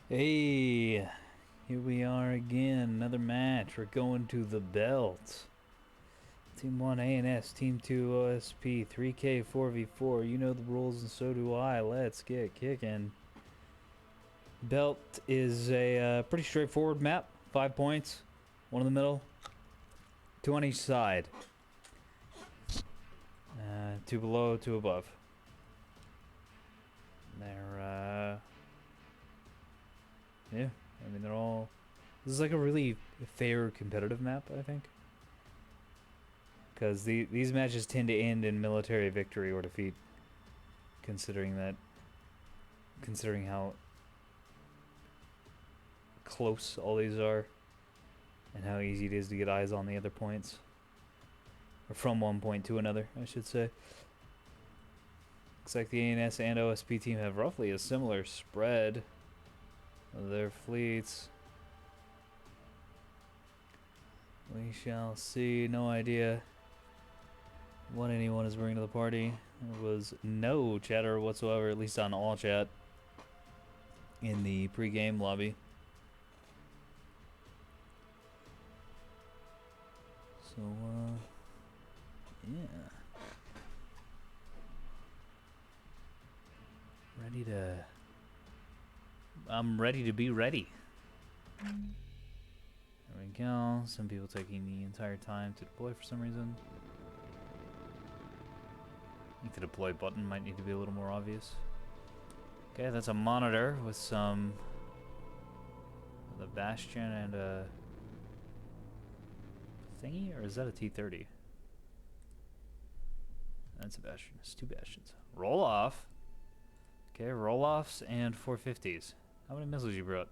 Hey, here we are again. Another match. We're going to the belt. Team 1 ANS, Team 2 OSP, 3K 4v4. You know the rules and so do I. Let's get kicking. Belt is a pretty straightforward map. 5 points. One in the middle. 2 on each side. 2 below, 2 above. They're, yeah. I mean, they're all... This is like a really fair competitive map, I think. Because these matches tend to end in military victory or defeat, considering how close all these are, and how easy it is to get eyes on the other points, or from one point to another, I should say. Looks like the ANS and OSP team have roughly a similar spread of their fleets. We shall see. No idea what anyone is bringing to the party. There was no chatter whatsoever, at least on all chat, in the pre-game lobby. So, yeah. I'm ready to be ready. There we go. Some people taking the entire time to deploy for some reason. I think the deploy button might need to be a little more obvious. Okay, that's a monitor with some... the Bastion and a... thingy? Or is that a T-30? That's a Bastion. It's 2 Bastions. Roll off. Okay, roll-offs and 450s. How many missiles you brought?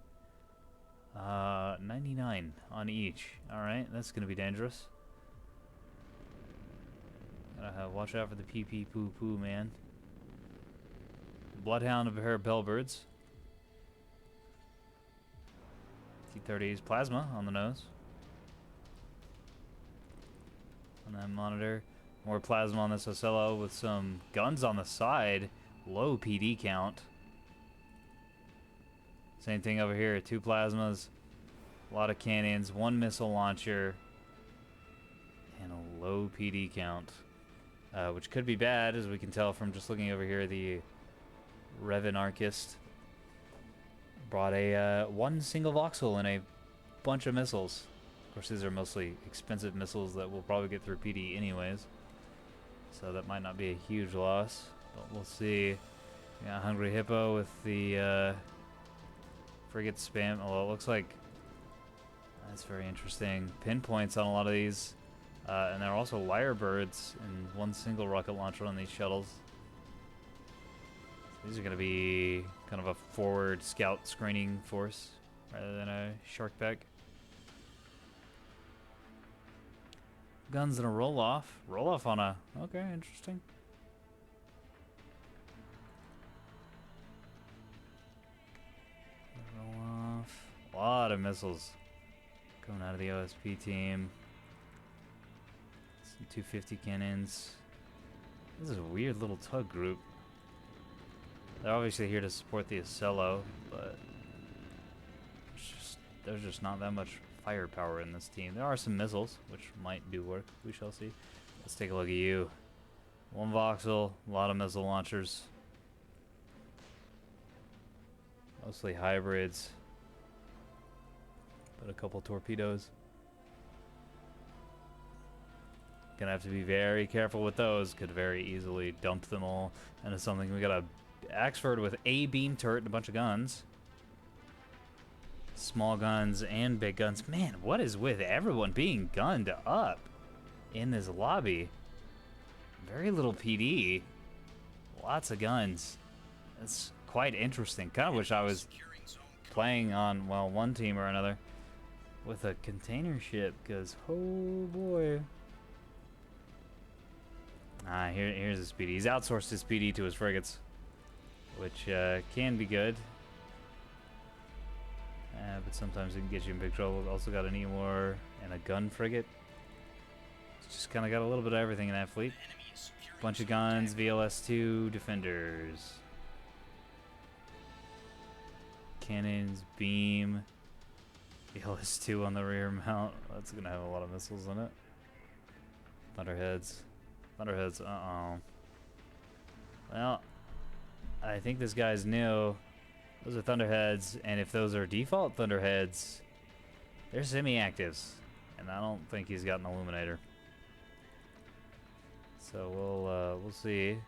99 on each. Alright, that's gonna be dangerous. Gotta watch out for the pee-pee poo-poo, man. Bloodhound of a pair of bellbirds. T-30s plasma on the nose. On that monitor. More plasma on this Ocello with some guns on the side. Low PD count. Same thing over here. 2 plasmas. A lot of cannons. 1 missile launcher. And a low PD count. Which could be bad, as we can tell from just looking over here. The Revenarchist brought a 1 single voxel and a bunch of missiles. Of course, these are mostly expensive missiles that will probably get through PD anyways. So that might not be a huge loss. But we'll see. Yeah, Hungry Hippo with the frigate spam. Although it looks like that's very interesting. Pinpoints on a lot of these. And there are also Lyrebirds and 1 single rocket launcher on these shuttles. So these are going to be kind of a forward scout screening force rather than a sharkback. Guns and a roll-off. Roll-off on a... okay, interesting. Roll-off. A lot of missiles coming out of the OSP team. Some 250 cannons. This is a weird little tug group. They're obviously here to support the Ocello, but there's just not that much firepower in this team. There are some missiles, which might do work. We shall see. Let's take a look at you. 1 voxel, a lot of missile launchers. Mostly hybrids. But a couple torpedoes. Gonna have to be very careful with those. Could very easily dump them all into something. We got a Axford with a beam turret and a bunch of guns. Small guns and big guns. Man, what is with everyone being gunned up in this lobby? Very little PD. Lots of guns. That's quite interesting. Kind of wish I was playing on, well, one team or another with a container ship, because, oh boy. Here's his PD. He's outsourced his PD to his frigates, which can be good. But sometimes it can get you in big trouble. Also got an E-War and a gun frigate. It's just kind of got a little bit of everything in that fleet. Bunch of guns, VLS-2, defenders. Cannons, beam. BLS-2 on the rear mount. That's gonna have a lot of missiles in it. Thunderheads. Thunderheads, uh-oh. Well, I think this guy's new. Those are Thunderheads, and if those are default Thunderheads, they're semi-actives. And I don't think he's got an Illuminator. So we'll see.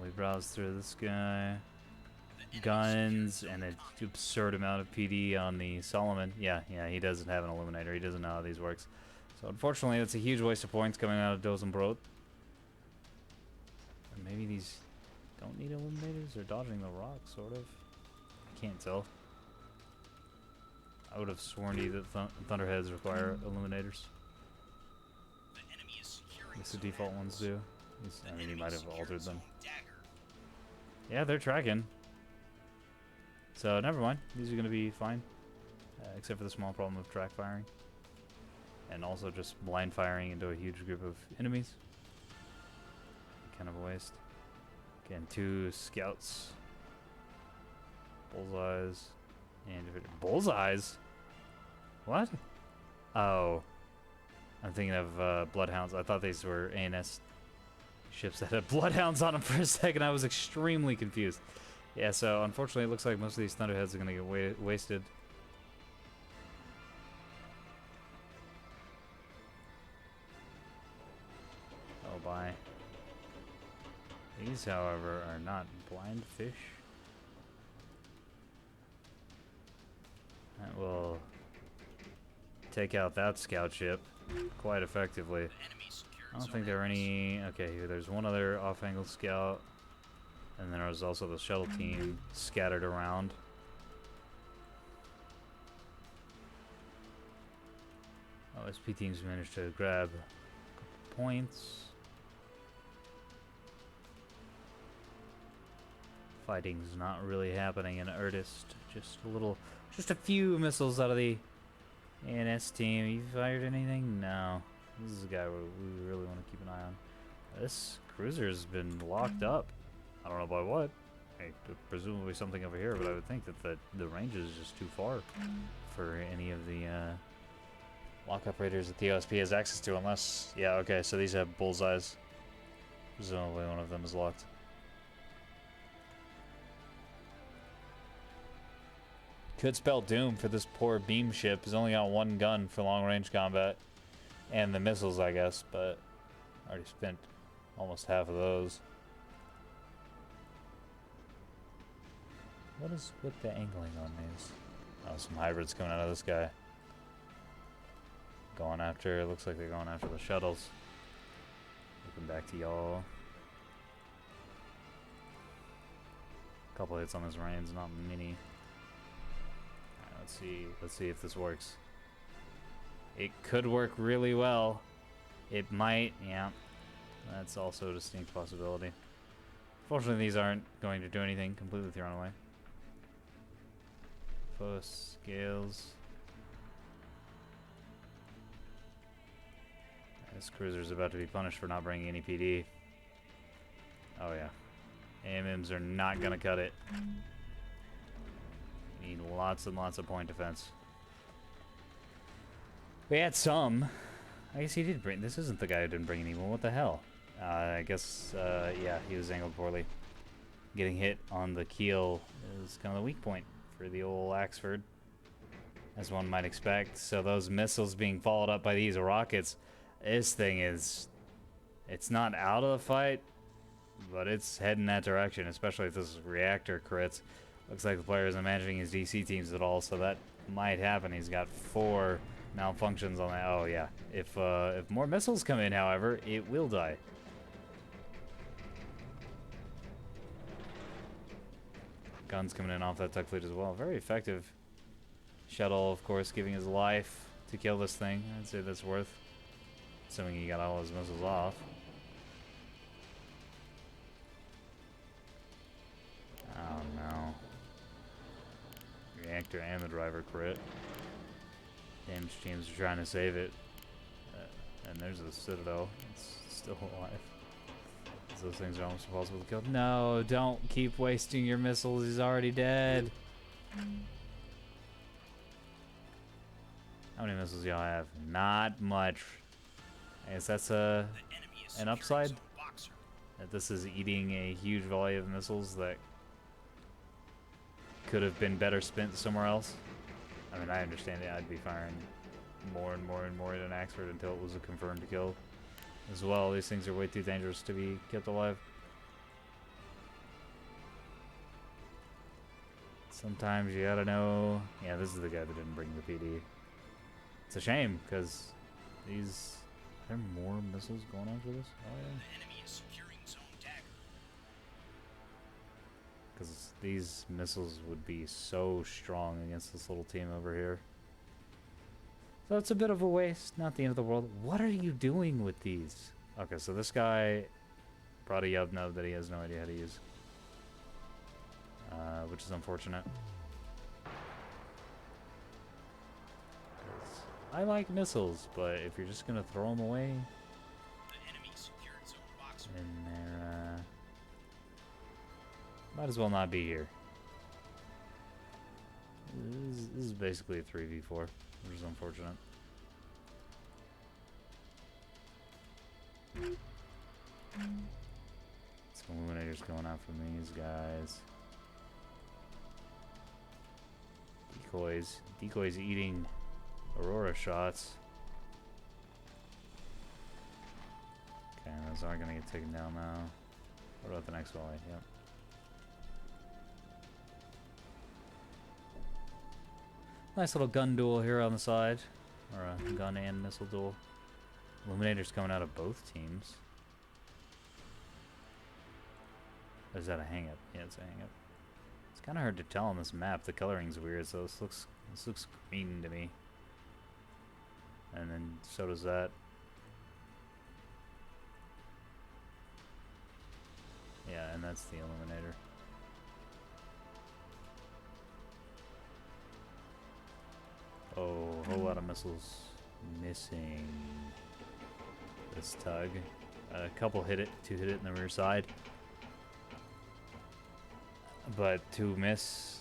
We browse through this guy. Guns and an absurd amount of PD on the Solomon. Yeah, he doesn't have an Illuminator. He doesn't know how these works. So unfortunately, that's a huge waste of points coming out of Dosenbrot. And maybe these don't need Illuminators. They're dodging the rock, sort of. Can't tell. I would have sworn to you that Thunderheads require Illuminators. It's the default ones do. I mean, he might have altered them. Yeah, they're tracking. So, never mind. These are going to be fine. Except for the small problem of track firing. And also just blind firing into a huge group of enemies. Kind of a waste. Again, 2 scouts. Bullseyes. And bullseyes? What? Oh. I'm thinking of Bloodhounds. I thought these were ANS ships that had Bloodhounds on them for a second. I was extremely confused. Yeah, so unfortunately it looks like most of these Thunderheads are going to get wasted. Oh, bye. These, however, are not blind fish. That will take out that scout ship quite effectively. I don't think there are any... Okay, there's one other off-angle scout. And then there's also the shuttle team scattered around. Oh, SP teams managed to grab a couple points. Fighting's not really happening in earnest. Just a few missiles out of the ANS team. You fired anything? No. This is a guy we really want to keep an eye on. This cruiser's been locked up. I don't know by what. Hey, presumably something over here, but I would think that the range is just too far for any of the lockup raiders that the OSP has access to, unless... Yeah, okay, so these have bullseyes. Presumably one of them is locked. Could spell doom for this poor beam ship. He's only got 1 gun for long-range combat. And the missiles, I guess, but already spent almost half of those. What is with the angling on these? Oh, some hybrids coming out of this guy. Going after, it looks like they're going after the shuttles. Looking back to y'all. Couple hits on his reins, not many. Alright, let's see if this works. It could work really well. It might, yeah. That's also a distinct possibility. Fortunately, these aren't going to do anything, completely thrown away. Post scales. This cruiser's about to be punished for not bringing any PD. Oh yeah. AMMs are not gonna cut it. Need lots and lots of point defense. We had some. I guess he did bring... This isn't the guy who didn't bring any more. What the hell? I guess, yeah, he was angled poorly. Getting hit on the keel is kind of the weak point for the old Axford, as one might expect. So those missiles being followed up by these rockets, this thing is... It's not out of the fight, but it's heading that direction, especially if this reactor crits. Looks like the player isn't managing his DC teams at all, so that might happen. He's got 4 malfunctions on that. Oh yeah. If more missiles come in, however, it will die. Guns coming in off that tug fleet as well. Very effective. Shuttle, of course, giving his life to kill this thing. I'd say that's worth. Assuming he got all his missiles off. Oh no. Reactor and the driver crit. Damage teams are trying to save it. And there's a Citadel. It's still alive. Those things are almost impossible to kill. No, don't keep wasting your missiles. He's already dead. How many missiles y'all have? Not much. I guess that's an upside. That this is eating a huge volume of missiles that could have been better spent somewhere else. I mean, I understand it. I'd be firing more and more and more at an Axford until it was a confirmed kill. As well, these things are way too dangerous to be kept alive. Sometimes you gotta know. Yeah, this is the guy that didn't bring the PD. It's a shame, because these... Are there more missiles going on for this? Oh, yeah. The enemy is securing zone dagger. Because these missiles would be so strong against this little team over here. So it's a bit of a waste. Not the end of the world. What are you doing with these? Okay, so this guy brought a Yub Nub that he has no idea how to use. Which is unfortunate. I like missiles, but if you're just gonna throw them away, The enemy secured zone boxer. then they're might as well not be here. This is basically a 3v4, which is unfortunate. Some Illuminators going out from these guys. Decoys eating Aurora shots. Okay, those aren't gonna get taken down now. What about the next volley? Yep. Nice little gun duel here on the side. Or a gun and missile duel. Illuminators coming out of both teams. Or is that a hang-up? Yeah, it's a hang-up. It's kind of hard to tell on this map. The coloring's weird, so this looks green to me. And then so does that. Yeah, and that's the Illuminator. Oh, a whole lot of missiles missing this tug. A couple hit it, 2 hit it in the rear side. But 2 miss,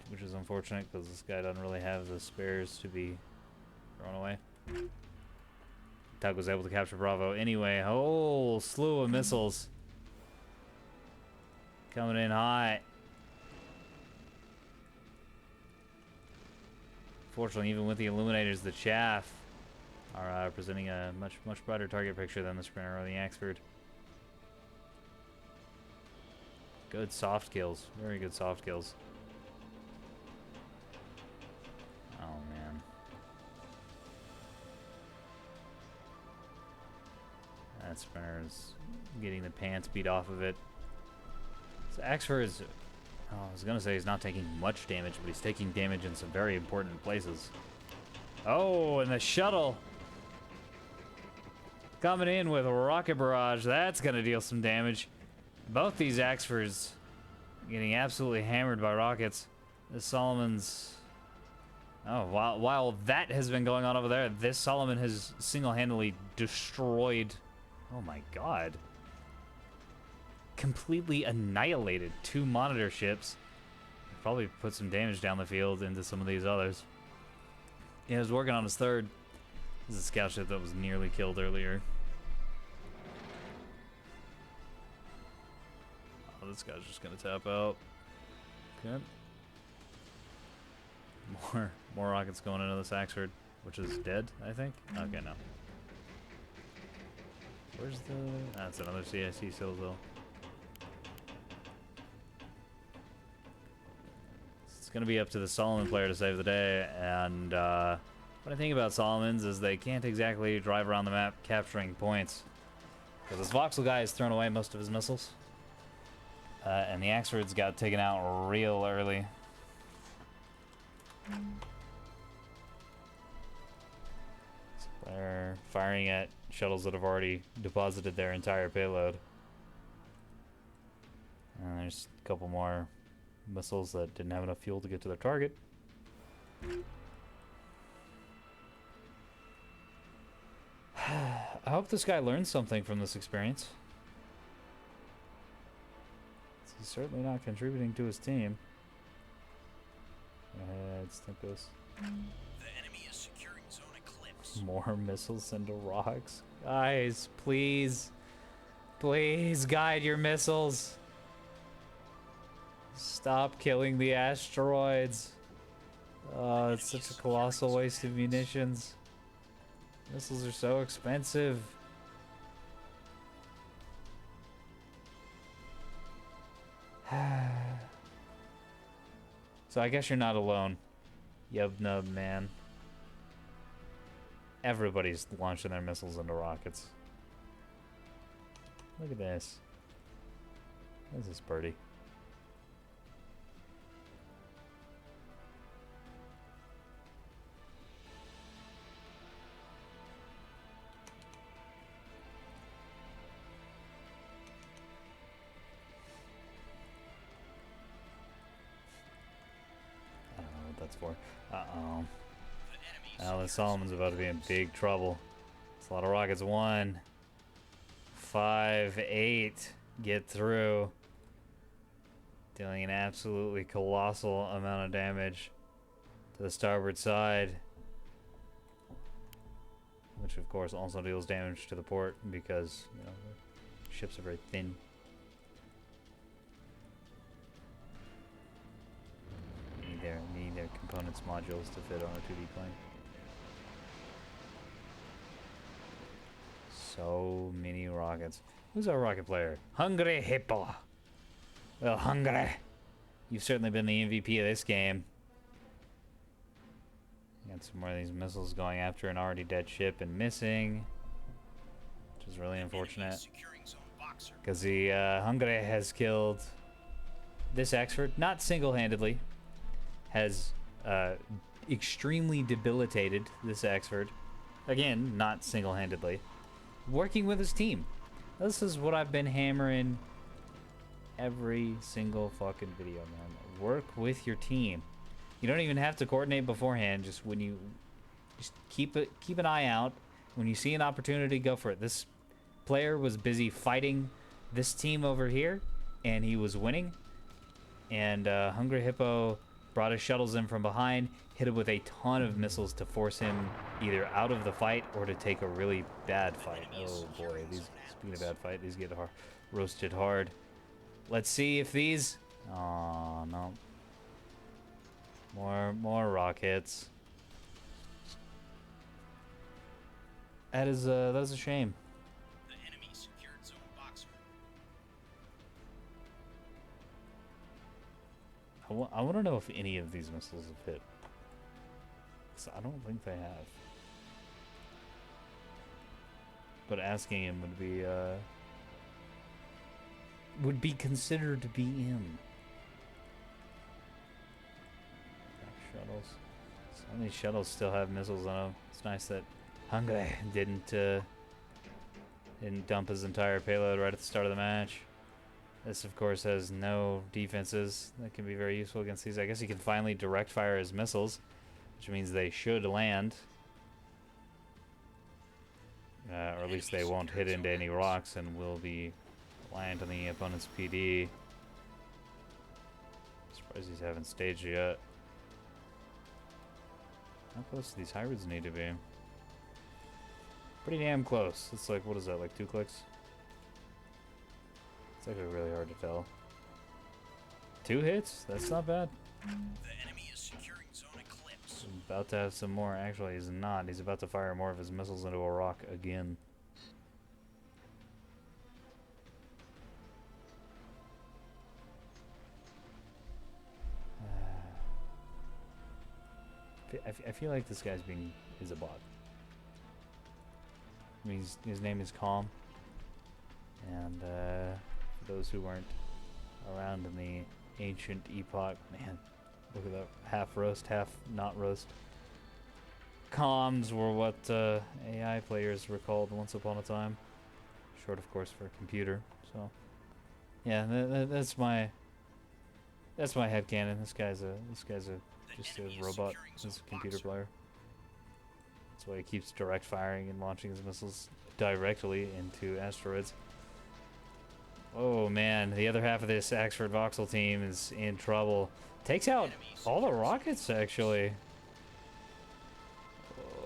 which is unfortunate because this guy doesn't really have the spares to be thrown away. Tug was able to capture Bravo anyway. Whole slew of missiles coming in hot. Fortunately, even with the Illuminators, the Chaff are presenting a much brighter target picture than the Sprinter or the Axford. Good soft kills. Very good soft kills. Oh, man. That Sprinter's getting the pants beat off of it. So Axford is... Oh, I was going to say he's not taking much damage, but he's taking damage in some very important places. Oh, and the shuttle coming in with a rocket barrage. That's going to deal some damage. Both these Axfords getting absolutely hammered by rockets. This Solomon's... Oh, while that has been going on over there, this Solomon has single-handedly destroyed... Oh my god. Completely annihilated 2 monitor ships. Probably put some damage down the field into some of these others. Yeah, he was working on his 3rd. This is a scout ship that was nearly killed earlier. Oh, this guy's just gonna tap out. Okay. More rockets going into this Axford, which is dead, I think. Okay, no. Where's the... That's another CIC Silville. It's gonna be up to the Solomon player to save the day, and what I think about Solomons is they can't exactly drive around the map capturing points. Because this Voxel guy has thrown away most of his missiles. And the Axfords got taken out real early. So they're firing at shuttles that have already deposited their entire payload. And there's a couple more missiles that didn't have enough fuel to get to their target. I hope this guy learns something from this experience. He's certainly not contributing to his team. Let's think this. The enemy is securing zone eclipse. More missiles into rocks. Guys, please. Please guide your missiles. Stop killing the asteroids. Oh, it's such a colossal waste of munitions. Missiles are so expensive. So I guess you're not alone. Yub nub, man. Everybody's launching their missiles into rockets. Look at this. What is this birdie? I don't know what that's for. Uh-oh. Alan Solomon's about to be in big trouble. It's a lot of rockets. 1, 5, 8. Get through. Dealing an absolutely colossal amount of damage to the starboard side. Which, of course, also deals damage to the port because, you know, the ships are very thin. Need their components modules to fit on a 2D plane. So many rockets. Who's our rocket player? Hungry Hippo. Well, Hungry, you've certainly been the MVP of this game. Got some more of these missiles going after an already dead ship and missing, which is really unfortunate. Because the Hungry has killed this Exford, not single-handedly, has extremely debilitated this Exford. Again, not single-handedly. Working with his team. This is what I've been hammering every single fucking video, man. Work with your team. You don't even have to coordinate beforehand. Just when you keep an eye out. When you see an opportunity, go for it. This player was busy fighting this team over here, and he was winning. And Hungry Hippo brought his shuttles in from behind, hit him with a ton of missiles to force him either out of the fight or to take a really bad fight. Oh boy, speaking of bad fight, these get roasted hard. Let's see if these... Oh, no. More rockets. That is a shame. The enemy secured zone boxer. I want to know if any of these missiles have hit. 'Cause I don't think they have. But asking him would be considered to be in. Shuttles. Some of these shuttles still have missiles on them. It's nice that Hungry didn't dump his entire payload right at the start of the match. This, of course, has no defenses. That can be very useful against these. I guess he can finally direct fire his missiles, which means they should land. Or at least they won't hit into any rocks and will be reliant on the opponent's PD. Surprised these haven't staged yet. How close do these hybrids need to be? Pretty damn close. It's like, what is that, like 2 clicks? It's actually really hard to tell. 2 hits? That's not bad. The enemy is securing zone eclipse. He's about to have some more. Actually, he's not. He's about to fire more of his missiles into a rock again. I feel like this guy's is a bot. I mean, his name is Calm. And for those who weren't around in the ancient epoch, man, look at that, half roast, half not roast. Comms were what AI players were called once upon a time. Short, of course, for computer. So, yeah, that's my headcanon. This guy's just a robot. He's a computer player. That's why he keeps direct firing and launching his missiles directly into asteroids. Oh man, the other half of this Axford Voxel team is in trouble. Takes out all the rockets, actually.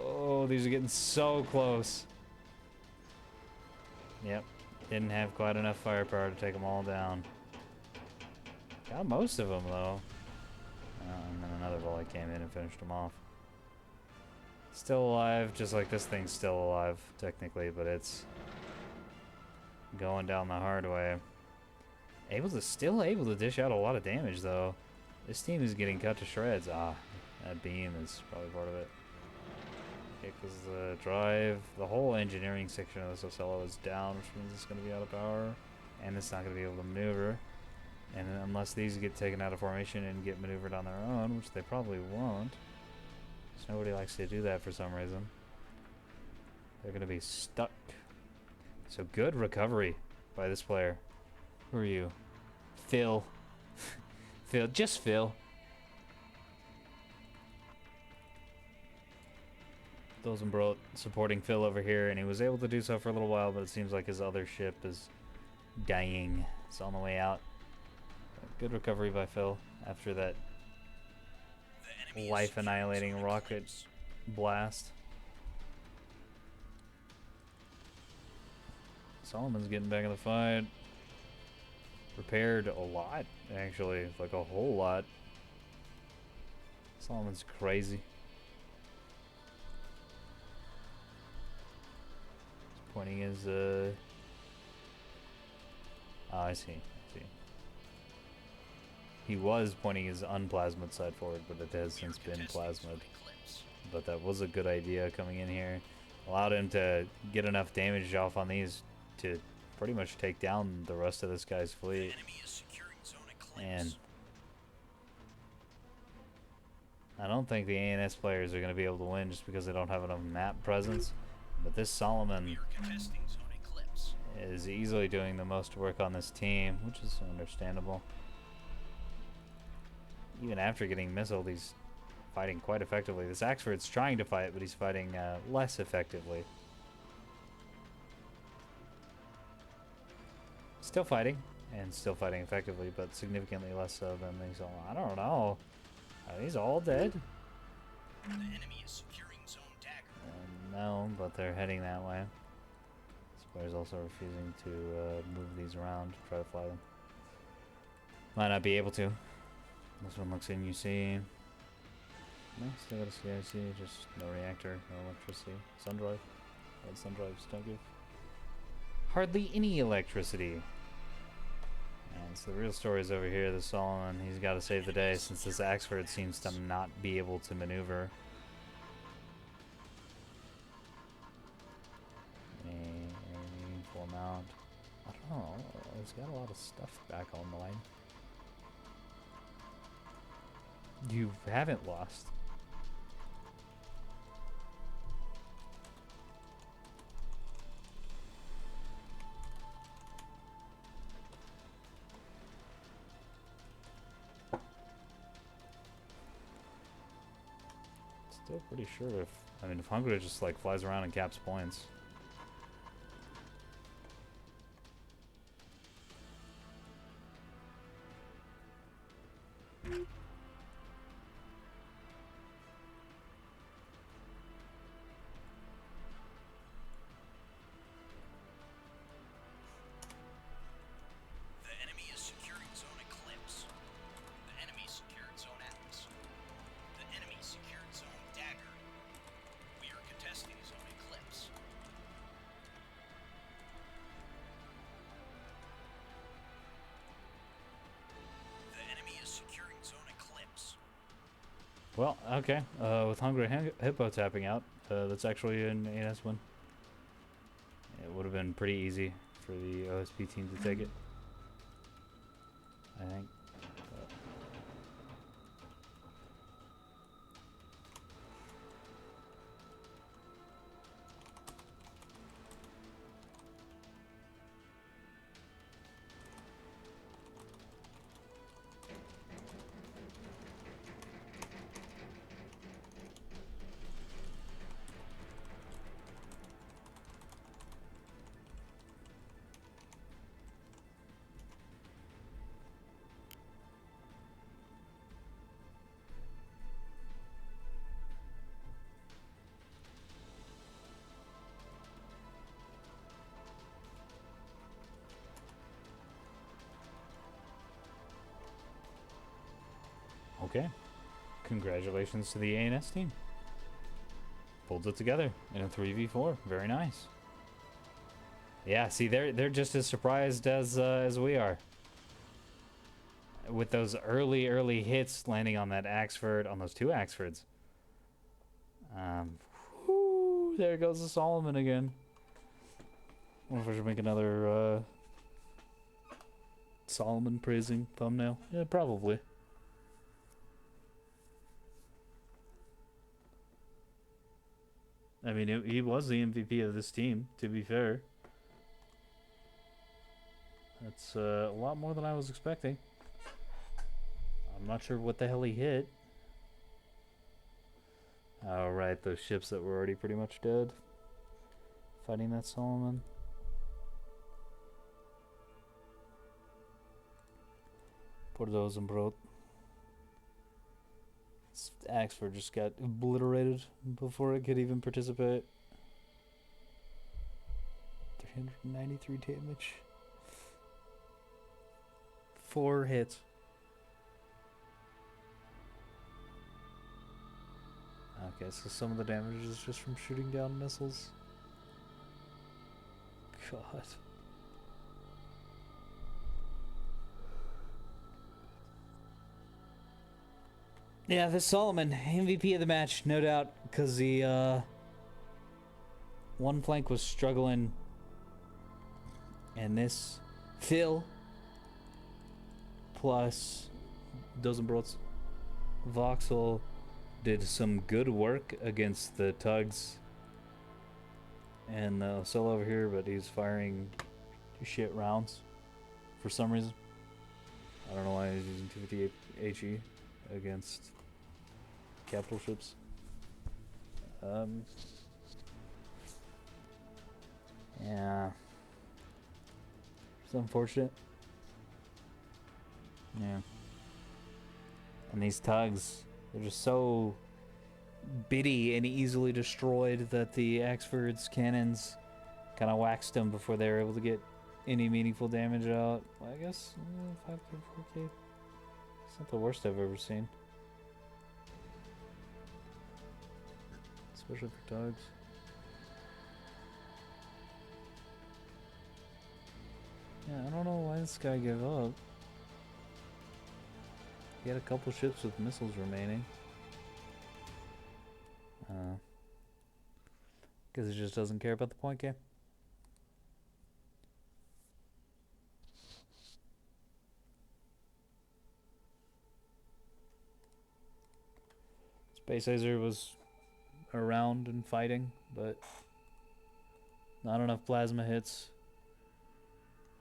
Oh, these are getting so close. Yep. Didn't have quite enough firepower to take them all down. Got most of them, though. And then another volley came in and finished them off. Still alive, just like this thing's still alive, technically, but it's going down the hard way. Still able to dish out a lot of damage, though. This team is getting cut to shreds. Ah, that beam is probably part of it. Okay, because the drive, the whole engineering section of this Ocello is down, which means it's going to be out of power, and it's not going to be able to maneuver. And unless these get taken out of formation and get maneuvered on their own, which they probably won't, because nobody likes to do that for some reason, they're going to be stuck. So good recovery by this player. Who are you? Phil. Phil, just Phil. Dosenbrot supporting Phil over here, and he was able to do so for a little while, but it seems like his other ship is dying. It's on the way out. Good recovery by Phil after that life-annihilating rocket blast. Solomon's getting back in the fight. Repaired a lot, actually, like a whole lot. Solomon's crazy. He's pointing his, oh, I see. He was pointing his unplasmid side forward, but it has since been plasmid. But that was a good idea coming in here. Allowed him to get enough damage off on these to pretty much take down the rest of this guy's fleet. And I don't think the ANS players are going to be able to win just because they don't have enough map presence. But this Solomon is easily doing the most work on this team, which is understandable. Even after getting missiled, he's fighting quite effectively. This Axford's trying to fight, but he's fighting less effectively. Still fighting, and still fighting effectively, but significantly less so than these all. I don't know. Are these all dead? The enemy is securing zone dagger. No, but they're heading that way. This player's also refusing to move these around, try to fly them. Might not be able to. This one looks in UC. No, still got a CIC, just no reactor, no electricity. Sun drive. Red sun drives don't give hardly any electricity. And so the real story is over here. The Solomon, he's got to save the day since this Axford seems to not be able to maneuver. Full amount. I don't know. He's got a lot of stuff back on the line. You haven't lost. Still pretty sure if Hungary just like flies around and caps points. Well, okay. With Hungry Hippo tapping out, that's actually an AS win. It would have been pretty easy for the OSP team to take it, I think. Okay. Congratulations to the A&S team. Pulled it together in a 3v4. Very nice. Yeah, see, they're just as surprised as we are. With those early hits landing on that Axford, on those two Axfords. Whoo, there goes the Solomon again. I wonder if I should make another Solomon praising thumbnail. Yeah, probably. I mean, he was the MVP of this team, to be fair. That's a lot more than I was expecting. I'm not sure what the hell he hit. Alright, those ships that were already pretty much dead. Fighting that Solomon. Por those and broke. Axford just got obliterated before it could even participate. 393 damage. 4 hits. Okay, so some of the damage is just from shooting down missiles. God. Yeah, this Solomon, MVP of the match, no doubt, because the one flank was struggling, and this Phil plus Dozenbrot's Voxel did some good work against the tugs and the Solo over here, but he's firing shit rounds for some reason. I don't know why he's using 258 HE against capital ships. Yeah. It's unfortunate. Yeah. And these tugs, they're just so bitty and easily destroyed that the Axford's cannons kind of waxed them before they were able to get any meaningful damage out. Well, I guess 5k, 4k. It's not the worst I've ever seen. Especially for tugs. Yeah, I don't know why this guy gave up. He had a couple ships with missiles remaining. Because he just doesn't care about the point game. Space Acer was around and fighting, but not enough plasma hits.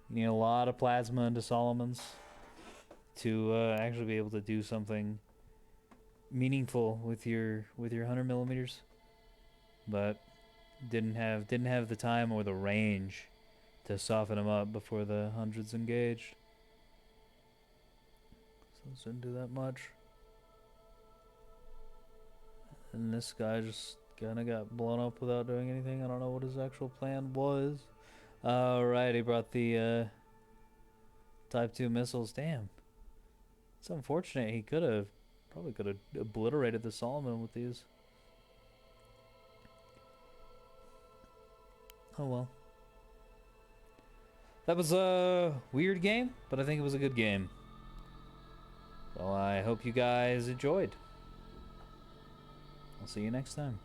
You need a lot of plasma into Solomons to actually be able to do something meaningful with your 100mm, but didn't have the time or the range to soften them up before the hundreds engaged. So it didn't do that much. And this guy just kind of got blown up without doing anything. I don't know what his actual plan was. Alright, he brought the Type 2 missiles. Damn. It's unfortunate. He probably could have obliterated the Solomon with these. Oh well. That was a weird game, but I think it was a good game. So I hope you guys enjoyed. I'll see you next time.